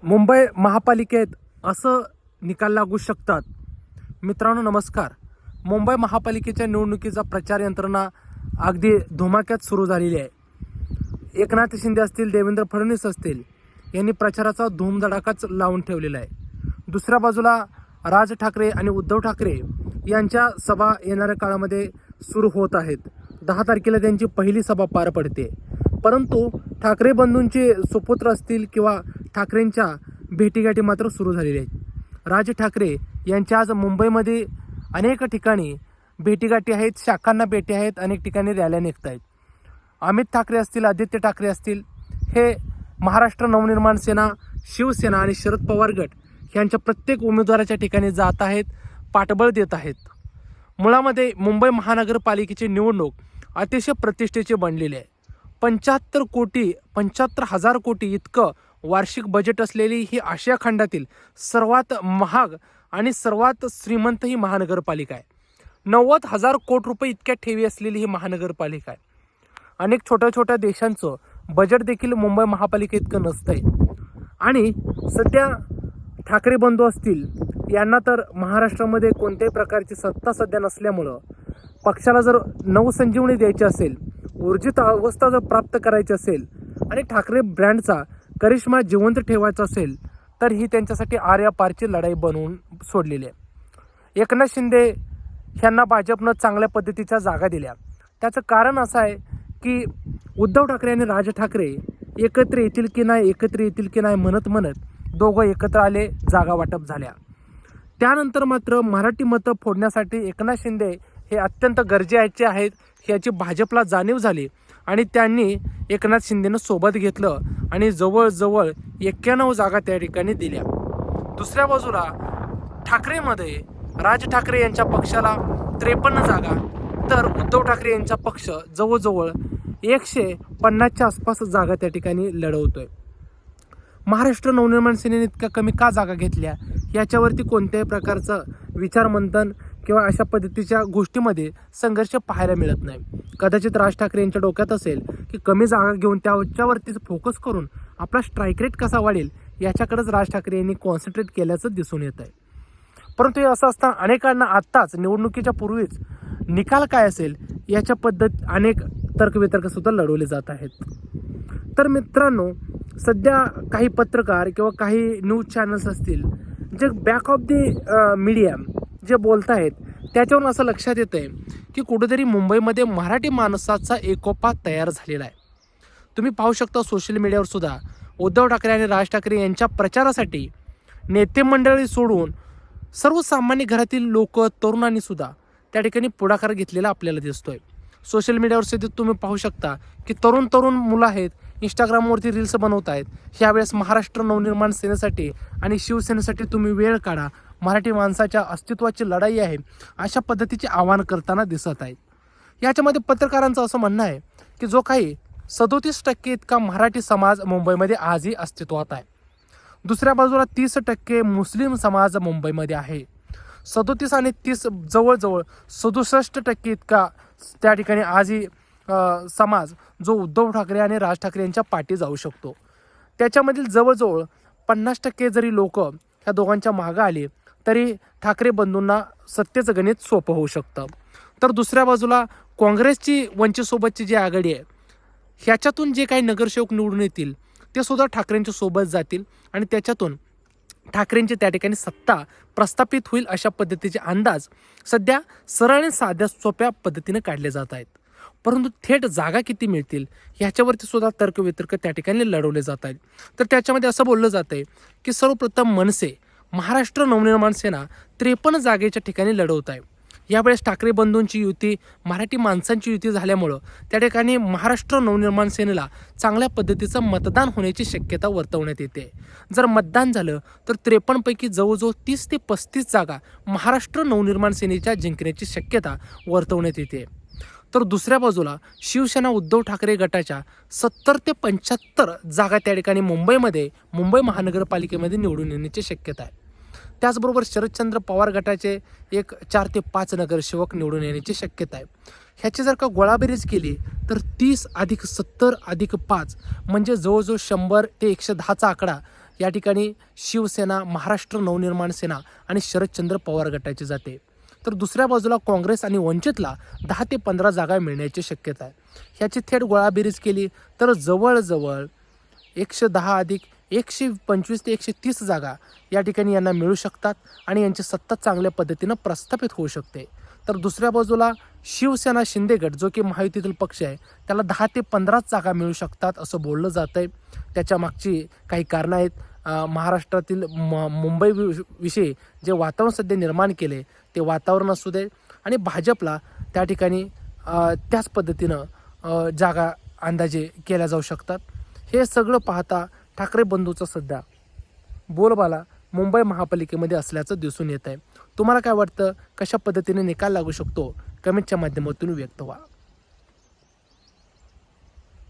मुंबई महापालिकेत असं निकाल लागू शकतात. मित्रांनो नमस्कार. मुंबई महापालिकेच्या निवडणुकीचा प्रचार यंत्रणा अगदी धुमाक्यात सुरू झालेली आहे. एकनाथ शिंदे असतील, देवेंद्र फडणवीस असतील, यांनी प्रचाराचा धूमधडाकाच लावून ठेवलेला आहे. दुसऱ्या बाजूला राज ठाकरे आणि उद्धव ठाकरे यांच्या सभा येणाऱ्या काळामध्ये सुरू होत आहेत. 10 तारखेला त्यांची पहिली सभा पार पडते. परंतु ठाकरे बंधूंचे सुपुत्र असतील किंवा ठाकरेंच्या भेटीगाठी मात्र सुरू झालेल्या आहेत. राज ठाकरे यांच्या आज मुंबईमध्ये अनेक ठिकाणी भेटीगाठी आहेत, शाखांना भेटी आहेत, अनेक ठिकाणी रॅल्या निघत आहेत. अमित ठाकरे असतील, आदित्य ठाकरे असतील, हे महाराष्ट्र नवनिर्माण सेना, शिवसेना आणि शरद पवार गट यांच्या प्रत्येक उमेदवाराच्या ठिकाणी जात आहेत, पाठबळ देत आहेत. मुळामध्ये मुंबई महानगरपालिकेची निवडणूक अतिशय प्रतिष्ठेची बनलेली आहे. 75,000 कोटी इतकं वार्षिक बजेट असलेली ही आशिया खंडातील सर्वात महाग आणि सर्वात श्रीमंत ही महानगरपालिका आहे. 90,000 कोटी रुपये इतक्या ठेवी असलेली ही महानगरपालिका आहे. अनेक छोट्या छोट्या देशांचं बजेट देखील मुंबई महापालिके इतकं नसतंय. आणि सध्या ठाकरे बंधू असतील, यांना तर महाराष्ट्रामध्ये कोणत्याही प्रकारची सत्ता सध्या नसल्यामुळं पक्षाला जर नवसंजीवनी द्यायची असेल, ऊर्जित अवस्था जर प्राप्त करायची असेल आणि ठाकरे ब्रँडचा करिश्मा जिवंत ठेवायचा असेल, तर ही त्यांच्यासाठी आर्यापारची लढाई बनवून सोडलेली आहे. एकनाथ शिंदे यांना भाजपनं चांगल्या पद्धतीच्या जागा दिल्या. त्याचं कारण असं आहे की उद्धव ठाकरे आणि राज ठाकरे एकत्र येतील की नाही म्हणत दोघं एकत्र आले, जागा वाटप झाल्या. त्यानंतर मात्र मराठी मतं फोडण्यासाठी एकनाथ शिंदे हे अत्यंत गरजेचे आहेत याची भाजपला जाणीव झाली आणि त्यांनी एकनाथ शिंदेनं सोबत घेतलं आणि जवळजवळ 91 जागा त्या ठिकाणी दिल्या. दुसऱ्या बाजूला ठाकरेमध्ये राज ठाकरे यांच्या पक्षाला 53 जागा, तर उद्धव ठाकरे यांचा पक्ष जवळजवळ 150च्या आसपास जागा त्या ठिकाणी लढवतोय. महाराष्ट्र नवनिर्माण सेनेने इतक्या कमी का जागा घेतल्या याच्यावरती कोणत्याही प्रकारचं विचारमंथन किंवा अशा पद्धतीच्या गोष्टीमध्ये संघर्ष पाहायला मिळत नाही. कदाचित राज ठाकरे यांच्या डोक्यात असेल की कमी जागा घेऊन त्याच्यावरतीच फोकस करून आपला स्ट्राईक रेट कसा वाढेल याच्याकडेच राज ठाकरे यांनी कॉन्सन्ट्रेट केल्याचं दिसून येत आहे. परंतु हे असं असताना अनेकांना आत्ताच निवडणुकीच्या पूर्वीच निकाल काय असेल याच्या पद्धत अनेक तर्कवितर्कसुद्धा लढवले जात आहेत. तर मित्रांनो, सध्या काही पत्रकार किंवा काही न्यूज चॅनल्स असतील जे बॅक ऑफ दी मीडिया जे बोलत आहेत, त्याच्यावरून असं लक्षात येतं आहे की कुठेतरी मुंबईमध्ये मराठी माणसाचा एकोपा तयार झालेला आहे. तुम्ही पाहू शकता सोशल मीडियावर सुद्धा उद्धव ठाकरे आणि राज ठाकरे यांच्या प्रचारासाठी नेते मंडळी सोडून सर्वसामान्य घरातील लोक, तरुणांनी सुद्धा त्या ठिकाणी पुढाकार घेतलेला आपल्याला दिसतोय. सोशल मीडियावर सुद्धा तुम्ही पाहू शकता की तरुण मुलं आहेत, इंस्टाग्रामवरती रील्स बनवत आहेत. ह्यावेळेस महाराष्ट्र नवनिर्माण सेनेसाठी आणि शिवसेनेसाठी तुम्ही वेळ काढा, मराठी माणसाच्या अस्तित्वाची लढाई आहे, अशा पद्धतीचे आवाहन करताना दिसत आहेत. याच्यामध्ये पत्रकारांचं असं म्हणणं आहे की जो काही 37% इतका मराठी समाज मुंबईमध्ये आजही अस्तित्वात आहे. दुसऱ्या बाजूला 30% मुस्लिम समाज मुंबईमध्ये आहे. 37 आणि 30 जवळजवळ 67% इतका त्या ठिकाणी आजही समाज जो उद्धव ठाकरे आणि राज ठाकरे यांच्या पाठी जाऊ शकतो. त्याच्यामधील जवळजवळ 50% जरी लोक ह्या दोघांच्या मागं आले तरी ठाकरे बंधूंना सत्तेचं गणित सोपं होऊ शकतं. तर दुसऱ्या बाजूला काँग्रेसची वंचितसोबतची जी आघाडी आहे, ह्याच्यातून जे काही नगरसेवक निवडून येतील ते सुद्धा ठाकरेंच्या सोबत जातील आणि त्याच्यातून ठाकरेंची त्या ठिकाणी सत्ता प्रस्थापित होईल अशा पद्धतीचे अंदाज सध्या सरळ आणि साध्या सोप्या पद्धतीने काढले जात आहेत. परंतु थेट जागा किती मिळतील ह्याच्यावरती सुद्धा तर्कवितर्क त्या ठिकाणी लढवले जात आहेत. तर त्याच्यामध्ये असं बोललं जात आहे की सर्वप्रथम मनसे, महाराष्ट्र नवनिर्माण सेना 53 जागेच्या ठिकाणी लढवत आहे. यावेळेस ठाकरे बंधूंची युती, मराठी माणसांची युती झाल्यामुळं त्या ठिकाणी महाराष्ट्र नवनिर्माण सेनेला चांगल्या पद्धतीचं मतदान होण्याची शक्यता वर्तवण्यात येते. जर मतदान झालं तर 53 पैकी जवळजवळ 30 ते 35 जागा महाराष्ट्र नवनिर्माण सेनेच्या जिंकण्याची शक्यता वर्तवण्यात येते. तर दुसऱ्या बाजूला शिवसेना उद्धव ठाकरे गटाच्या 70 ते 75 जागा त्या ठिकाणी मुंबई महानगरपालिकेमध्ये निवडून येण्याची शक्यता आहे. त्याचबरोबर शरदचंद्र पवार गटाचे 4 ते 5 नगरसेवक निवडून येण्याची शक्यता आहे. ह्याची जर का गोळाबेरीज केली तर 30 + 70 + 5 म्हणजे जवळजवळ 100 ते 110चा आकडा या ठिकाणी शिवसेना, महाराष्ट्र नवनिर्माण सेना आणि शरदचंद्र पवार गटाची जाते. तर दुसऱ्या बाजूला काँग्रेस आणि वंचितला 10 ते 15 जागा मिळण्याची शक्यता आहे. ह्याची थेट गोळाबेरीज केली तर जवळजवळ 110 अधिक 125 ते 130 जागा या ठिकाणी यांना मिळू शकतात आणि यांची सत्ता चांगल्या पद्धतीनं प्रस्थापित होऊ शकते. तर दुसऱ्या बाजूला शिवसेना शिंदे गट जो की महायुतीतील पक्ष आहे त्याला 10 ते 15 जागा मिळू शकतात असं बोललं जातं आहे. त्याच्या मागची काही कारणं आहेत. महाराष्ट्रातील मुंबई विषयी जे वातावरण सध्या निर्माण केले ते वातावरण असू दे आणि भाजपला त्या ठिकाणी त्याच पद्धतीनं जागा अंदाजे केल्या जाऊ शकतात. हे सगळं पाहता ठाकरे बंधूचा सध्या बोलबाला मुंबई महापालिकेमध्ये असल्याचं दिसून येत आहे. तुम्हाला काय वाटतं, कशा पद्धतीने निकाल लागू शकतो, कमेंटच्या माध्यमातून व्यक्त व्हा.